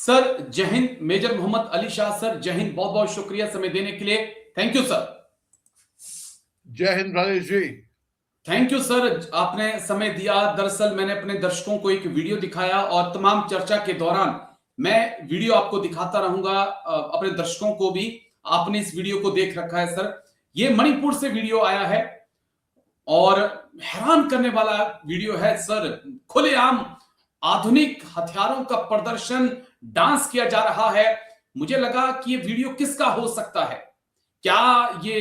Sir जय Hind. Major Mohammad Ali Shah sir, जय हिंद। बहुत बहुत शुक्रिया समय देने के लिए। Thank you sir. जय हिंद Rajesh ji. Thank you sir, आपने समय दिया। दरअसल मैंने अपने दर्शकों को एक वीडियो दिखाया और तमाम चर्चा के दौरान मैं वीडियो आपको दिखाता रहूंगा, अपने दर्शकों को भी। आपने इस वीडियो को देख रखा है सर। ये मणिपुर से वीडियो आया है और हैरान करने वाला वीडियो है सर। खुलेआम आधुनिक हथियारों का प्रदर्शन, डांस किया जा रहा है। मुझे लगा कि ये वीडियो किसका हो सकता है। क्या ये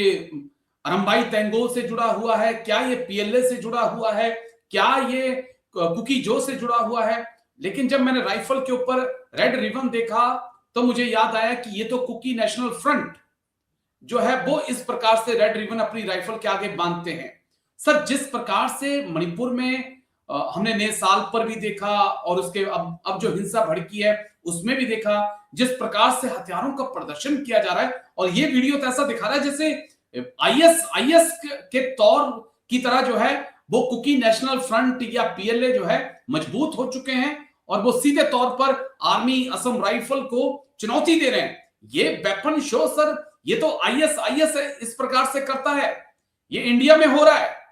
अरंबाई तेंगो से जुड़ा हुआ है? क्या ये पीएलए से जुड़ा हुआ है? क्या ये कुकी जो से जुड़ा हुआ है? लेकिन जब मैंने राइफल के ऊपर रेड रिबन देखा तो मुझे याद आया कि ये तो कुकी नेशनल फ्रंट जो है वो इस प्रकार से रेड रिबन अपनी राइफल के आगे बांधते हैं। सर, जिस प्रकार से मणिपुर में हमने नए साल पर भी देखा और उसके अब जो हिंसा भड़की है उसमें भी देखा, जिस प्रकार से हथियारों का प्रदर्शन किया जा रहा है। और ये वीडियो तो ऐसा दिखा रहा है जैसे आईएस के तौर की तरह जो है वो कुकी नेशनल फ्रंट या पीएलए जो है मजबूत हो चुके हैं और वो सीधे तौर पर आर्मी असम राइफल को चुनौती दे रहे हैं। ये वेपन शो सर, ये तो आईएस इस प्रकार से करता है। ये इंडिया में हो रहा है।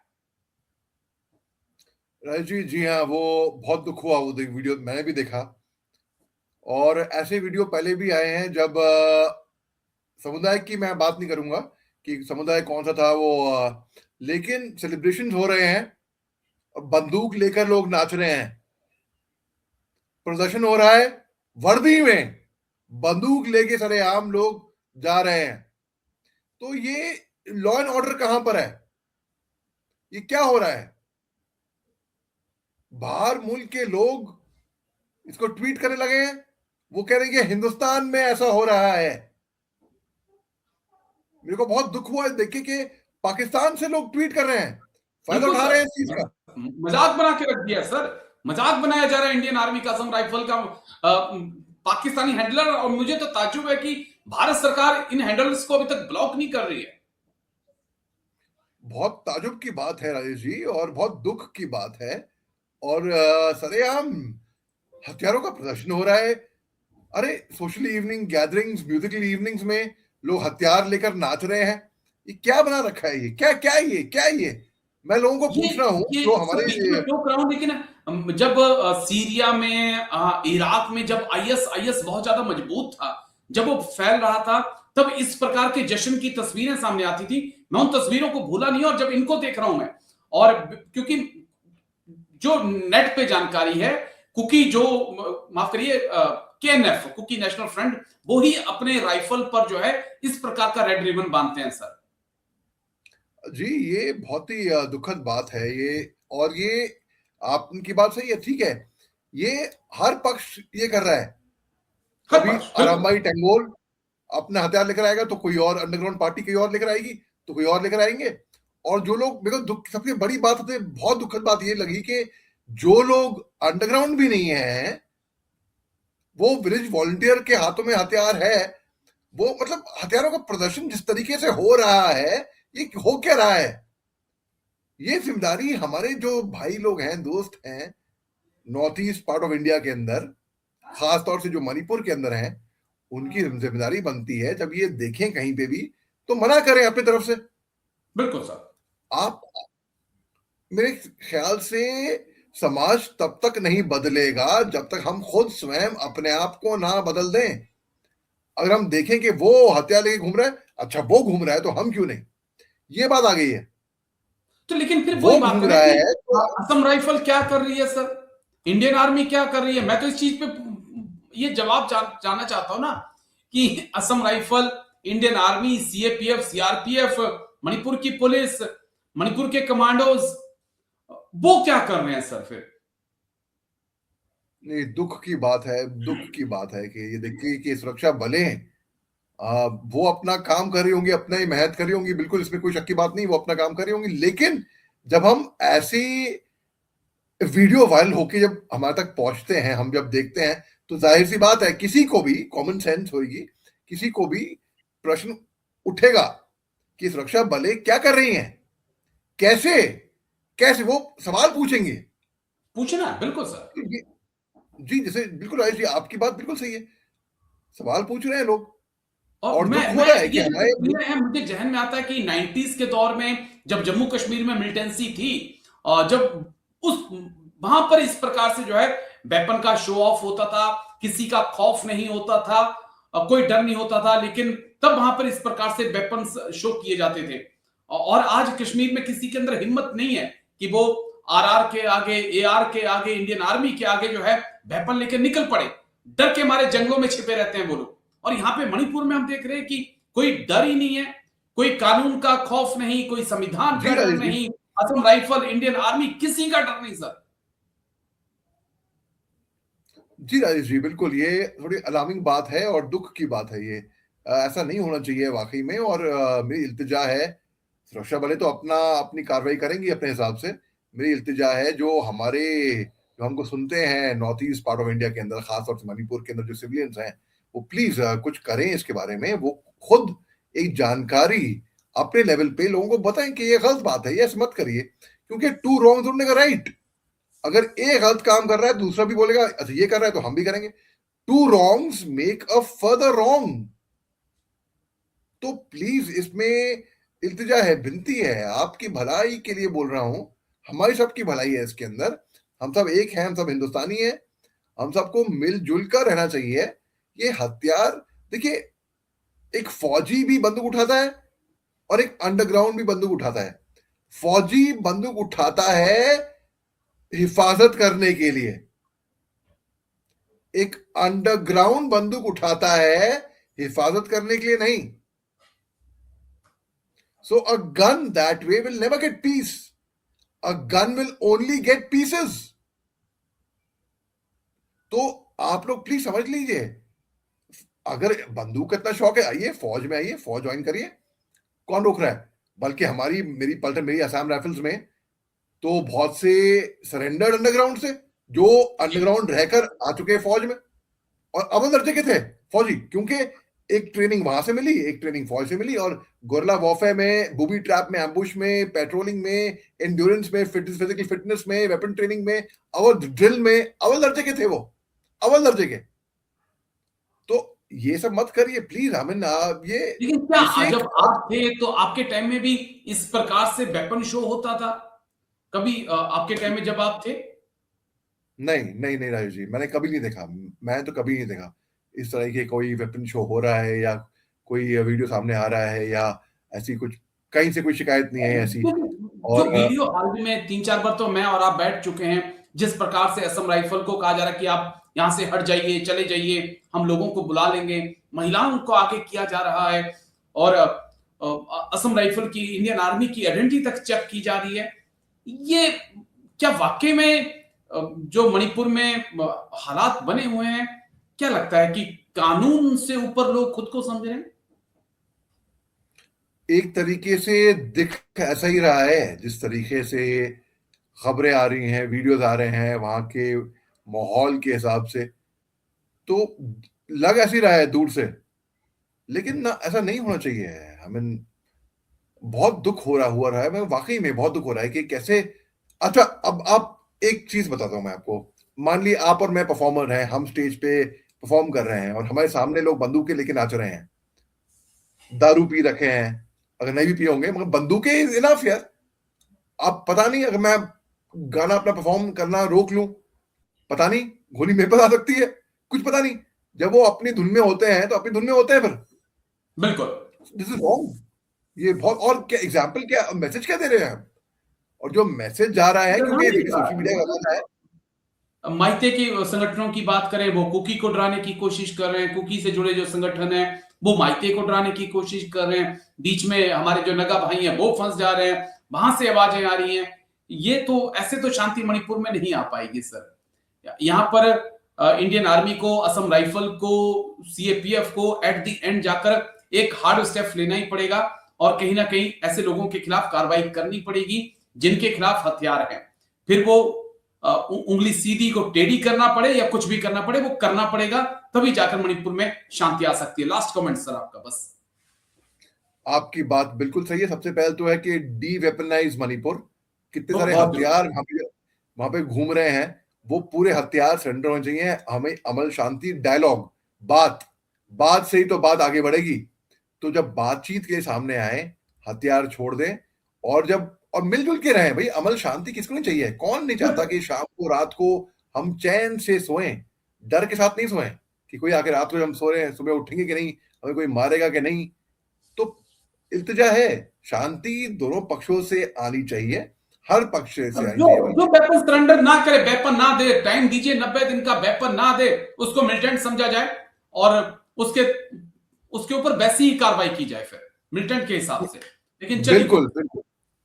राजेश जी, जी हाँ, वो बहुत दुख हुआ वो वीडियो मैंने भी देखा। और ऐसे वीडियो पहले भी आए हैं जब समुदाय की मैं बात नहीं करूंगा कि समुदाय कौन सा था वो, लेकिन सेलिब्रेशन हो रहे हैं, बंदूक लेकर लोग नाच रहे हैं, प्रदर्शन हो रहा है, वर्दी में बंदूक लेके सरेआम लोग जा रहे हैं। तो ये लॉ एंड ऑर्डर कहां पर है? ये क्या हो रहा है? बाहर मुल्क के लोग इसको ट्वीट करने लगे हैं। वो कह रहे हैं कि हिंदुस्तान में ऐसा हो रहा है। मेरे को बहुत दुख हुआ है देख के कि पाकिस्तान से लोग ट्वीट कर रहे हैं, फायदा उठा रहे हैं इस चीज का। मजाक बना के रख दिया सर। मजाक बनाया जा रहा है इंडियन आर्मी का, असम राइफल का, पाकिस्तानी हैंडलर। और मुझे तो ताज्जुब है कि भारत सरकार इन हैंडलर्स को अभी तक ब्लॉक नहीं कर रही है। बहुत ताजुब की बात है राजेश जी, और बहुत दुख की बात है। और सरेआम हथियारों का प्रदर्शन हो रहा है। अरे, social evening gatherings, musical evenings में लोग हथियार लेकर नाच रहे हैं। ये क्या बना रखा है? ये क्या क्या ये मैं लोगों को पूछ रहा हूं ये जो सब हमारे बीच में टोक रहा हूं, लेकिन जब सीरिया में, इराक में जब आईएस बहुत ज्यादा मजबूत था, जब वो फैल रहा था, तब इस प्रकार के जश्न की तस्वीरें सामने आती थी। मैं उन तस्वीरों को भूला नहीं, और जब इनको देख रहा हूं मैं, और क्योंकि जो नेट पे जानकारी है, कुकी जो, माफ करिए, केएनएफ, कुकी नेशनल फ्रंट, वो ही अपने राइफल पर जो है इस प्रकार का रेड रिबन बांधते हैं सर। जी, ये बहुत ही दुखद बात है ये। और ये आपकी बात सही है, ठीक है। ये हर पक्ष ये कर रहा है। हर कभी पक्ष, बिल्कुल। अरामाई टेंगोल अपना हथियार लेकर आएगा तो कोई और अंडरग्राउंड पार्टी कोई और लेकर आएगी, तो कोई और लेकर आएंगे। और जो लोग, मेरे को सबसे बड़ी बात होती है, बहुत दुखद बात ये लगी कि जो लोग अंडरग्राउंड भी नहीं है, वो विलेज वॉलंटियर के हाथों में हथियार है। वो मतलब हथियारों का प्रदर्शन जिस तरीके से हो रहा है, ये हो क्या रहा है? ये जिम्मेदारी हमारे जो भाई लोग हैं, दोस्त हैं, north east part of India के अंदर, खास तौर से जो मणिपुर के अंदर हैं, उनकी जिम्मेदारी बनती है जब ये देखें कहीं पे भी तो मना करें अपनी तरफ से। बिल्कुल सर। आप, मेरे ख्याल से समाज तब तक नहीं बदलेगा जब तक हम खुद स्वयं अपने आप को ना बदल दें। अगर हम देखें कि वो हथियार लेके घूम रहा है, अच्छा वो घूम रहा है तो हम क्यों नहीं, ये बात आ गई है। तो लेकिन फिर वही वो बात घूम है ना रहा कि है तो असम राइफल क्या कर रही है सर, इंडियन आर्मी क्या कर रही है? मैं तो इस चीज पे ये जवाब जानना चाहता हूं ना, कि Assam rifle, Indian army, CAPF, CRPF, Manipur की पुलिस, मणिपुर के कमांडोज, वो क्या कर रहे हैं सर फिर? नहीं, दुख की बात है, दुख की बात है कि ये देखिए कि सुरक्षा बलें वो अपना काम कर रही होंगी, अपना ही मेहनत कर रही होंगी, बिल्कुल इसमें कोई शक की बात नहीं, वो अपना काम कर रही होंगी। लेकिन जब हम ऐसी वीडियो वायरल होके जब हमारे तक पहुंचते हैं, हम जब देखते हैं, तो जाहिर सी बात है किसी को भी कॉमन सेंस होगी, किसी को भी प्रश्न उठेगा कि सुरक्षा बलें क्या कर रही हैं, कैसे कैसे वो सवाल पूछेंगे। पूछना है, बिल्कुल सर। जी, जैसे बिल्कुल राजेश जी, आपकी बात बिल्कुल सही है। सवाल पूछ रहे हैं लोग और और दुख हो मैं रहा है कि ये जो हमारे तस्वीरें हैं मुझे जहन में आता है कि 90s के दौर में जब जम्मू कश्मीर में मिलिटेंसी थी और जब उस वहां पर इस प्रकार से जो है वेपन का शो ऑफ होता था, किसी का खौफ नहीं होता था, कोई डर नहीं होता था, लेकिन तब वहां पर इस प्रकार से वेपन शो किए जाते थे। और आज कश्मीर में किसी के अंदर हिम्मत नहीं है कि वो आरआर के आगे, एआर के आगे, इंडियन आर्मी के आगे जो है वेपन लेकर निकल पड़े। डर के मारे जंगलों में छिपे रहते हैं वो लोग। और यहाँ पे मणिपुर में हम देख रहे हैं कि कोई डर ही नहीं है, कोई कानून का खौफ नहीं, कोई संविधान जी का डर राजेश जी, नहीं, असम राइफल, इंडियन आर्मी, किसी का डर नहीं सर। जी राजेश जी, बिल्कुल ये थोड़ी अलार्मिंग बात है और दुख की बात है ये। ऐसा नहीं होना चाहिए वाक़ई में और मेरी इल्तिजा है, सुरक्षा बलें तो अपनी कार्रवाई करेंगी अपने हिसाब से। मेरी इल्तिजा है जो हमको सुनते हैं north east part of India के अंदर, ख़ास तौर से मणिपुर के अंदर जो सिविलियंस हैं, वो प्लीज़ कुछ करें इसके बारे में। वो खुद एक जानकारी अपने लेवल पे लोगों को बताएँ कि ये गलत बात है, ये ऐसे मत करिए। क्योंकि two wrongs don't make a right. अगर एक गलत काम कर रहा है, दूसरा भी बोलेगा अच्छा ये कर रहा है तो हम भी करेंगे। Two wrongs make a further wrong. तो प्लीज इसमें इल्तिजा है, विनती है, आपकी भलाई के लिए बोल रहा हूं, हमारी सबकी भलाई है इसके अंदर। हम सब एक हैं, हम सब हिंदुस्तानी हैं, हम सबको मिलजुल कर रहना चाहिए। ये हथियार देखिए, एक फौजी भी बंदूक उठाता है और एक अंडरग्राउंड भी बंदूक उठाता है। फौजी बंदूक उठाता है हिफाजत करने के लिए, एक अंडरग्राउंड बंदूक उठाता है हिफाजत करने के लिए नहीं। So a gun that we will never get peace, a gun will only get pieces. तो आप लोग प्लीज समझ लीजिए, अगर बंदूक का इतना शौक है, आइए फौज में, आइए फौज ज्वाइन करिए, कौन रोक रहा है। बल्कि मेरी असम राइफल्स में तो बहुत से सरेंडर्ड अंडरग्राउंड से, जो अंडरग्राउंड रहकर आ चुके हैं फौज में और अव्वल दर्जे के थे फौजी, क्योंकि एक ट्रेनिंग वहां से मिली, एक ट्रेनिंग फौज से मिली, और गोरिल्ला वॉरफेयर में, बूबी ट्रैप में, एम्बुश में, पेट्रोलिंग में, एंड्योरेंस में, फिजिकल फिटनेस में, वेपन ट्रेनिंग में, अव्वल ड्रिल में अव्वल दर्जे के थे वो, अव्वल दर्जे के। तो ये सब मत करिए प्लीज। आई मीन ये लेकिन क्या इससे एक जब आप थे तो आपके टाइम में भी इस प्रकार से वेपन शो होता था कभी आपके टाइम में जब आप थे? नहीं नहीं नहीं राजेश जी, मैंने कभी नहीं देखा, मैं तो कभी नहीं देखा इस तरह के कोई वेपन शो हो रहा है या कोई वीडियो सामने आ रहा है या ऐसी कुछ, कहीं से कोई शिकायत नहीं है ऐसी। जो और वीडियो हाल ही में 3-4 बार तो मैं और आप बैठ चुके हैं, जिस प्रकार से असम राइफल को कहा जा रहा है कि आप यहां से हट जाइए, चले जाइए, हम लोगों को बुला लेंगे, महिलाओं को आगे किया जा रहा है और असम राइफल की, इंडियन आर्मी की आइडेंटिटी तक चेक की जा रही है। ये क्या वाकई में जो मणिपुर में हालात बने हुए हैं, क्या लगता है कि कानून से ऊपर लोग खुद को समझ रहे हैं? एक तरीके से दिख ऐसा ही रहा है, जिस तरीके से खबरें आ रही हैं, वीडियोस आ रहे हैं वहां के माहौल के हिसाब से, तो लग ऐसे ही रहा है दूर से। लेकिन ना, ऐसा नहीं होना चाहिए। आई मीन बहुत दुख हुआ रहा है, मैं वाकई में बहुत दुख हो रहा है कि कैसे। अच्छा, अब आप एक चीज बताता हूं मैं आपको। मान लीजिए आप और मैं परफॉर्मर हैं, हम स्टेज पे परफॉर्म कर रहे हैं और हमारे सामने लोग बंदूकें लेके नाच रहे हैं, दारू पी रखे हैं, अगर नहीं भी पिए होंगे मगर बंदूकें इज इनफ यार। आप पता नहीं, अगर मैं गाना अपना परफॉर्म करना रोक लूं, पता नहीं गोली मेरे पास आ सकती है, कुछ पता नहीं। जब वो अपनी धुन में होते हैं तो अपनी धुन में होते हैं फिर। बिल्कुल। This is wrong. ये बहुत, और क्या एग्जाम्पल, क्या मैसेज क्या दे रहे हैं हम। और जो मैसेज जा रहा है, क्योंकि प्रधानमंत्री देखिए का सोशल मीडिया का जमाना है। माइते के संगठनों की बात करें, वो कुकी को डराने की कोशिश कर रहे हैं, कुकी से जुड़े जो संगठन है वो माइते को डराने की कोशिश कर रहे हैं, बीच में हमारे जो नगा भाई हैं वो फंस जा रहे हैं, वहां से आवाजें आ रही हैं। ये तो ऐसे तो शांति मणिपुर में नहीं आ पाएगी सर। यहाँ पर इंडियन आर्मी को, असम राइफल को, सीएपीएफ को एट द एंड जाकर एक हार्ड स्टेप लेना ही पड़ेगा और कहीं ना कहीं ऐसे लोगों के खिलाफ कार्रवाई करनी पड़ेगी जिनके खिलाफ हथियार हैं। फिर वो उंगली सीधी को टेढ़ी करना पड़े या कुछ भी करना पड़े, वो करना पड़ेगा, तभी जाकर मणिपुर में शांति आ सकती है। लास्ट कमेंट सर आपका बस। आपकी बात बिल्कुल सही है। सबसे पहले तो है कि डी वेपनाइज मणिपुर। कितने सारे बहुत हथियार वहां पे घूम रहे हैं, वो पूरे हथियार सरेंडर होने चाहिए। हमें अमल, शांति, डायलॉग, बात बात सही तो बात आगे बढ़ेगी। तो जब बातचीत के सामने आए, हथियार छोड़ दें और मिलजुल के रहें भाई। अमल शांति किसको नहीं चाहिए? कौन नहीं चाहता कि शाम को रात को हम चैन से सोएं, डर के साथ नहीं सोएं कि कोई आके रात को जब हम सो रहे हैं सुबह उठेंगे कि नहीं, हमें कोई मारेगा कि नहीं। तो इल्तिजा है, शांति दोनों पक्षों से आनी चाहिए, हर पक्ष से आनी जो चाहिए। जो वेपन सरेंडर ना करे, वेपन ना दे, टाइम दीजिए 90 दिन का, वेपन ना दे, उसको मिलिटेंट समझा जाए और उसके उसके ऊपर वैसी ही कार्रवाई की जाए फिर मिलिटेंट के हिसाब से। लेकिन चलिए, बिल्कुल बिल्कुल,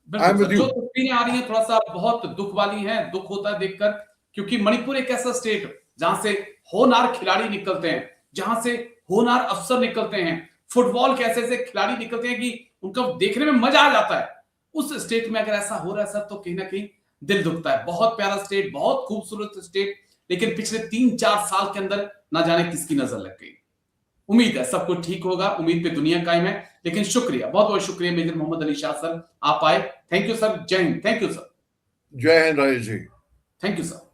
आई बिल्कुल एम सर, विद यू। जो तस्वीरें आ रही हैं थोड़ा सा बहुत दुख वाली हैं, दुख होता है देखकर, क्योंकि मणिपुर एक ऐसा स्टेट जहां से होनहार खिलाड़ी निकलते हैं, जहां से होनहार अफसर निकलते हैं, फुटबॉल के ऐसे ऐसे खिलाड़ी निकलते हैं कि उनका देखने में मजा आ जाता है। उस स्टेट में अगर ऐसा हो रहा है सर, तो कहीं ना कहीं दिल दुखता है। बहुत प्यारा स्टेट, बहुत खूबसूरत स्टेट, लेकिन पिछले 3-4 साल के अंदर ना जाने किसकी नजर लग गई। उम्मीद है सब कुछ ठीक होगा, उम्मीद पे दुनिया कायम है। लेकिन शुक्रिया, बहुत बहुत शुक्रिया मेजर मोहम्मद अली शाह सर, आप आए। थैंक यू सर, जय हिंद। Thank you sir. जय हिंद Rajesh ji. Thank you sir.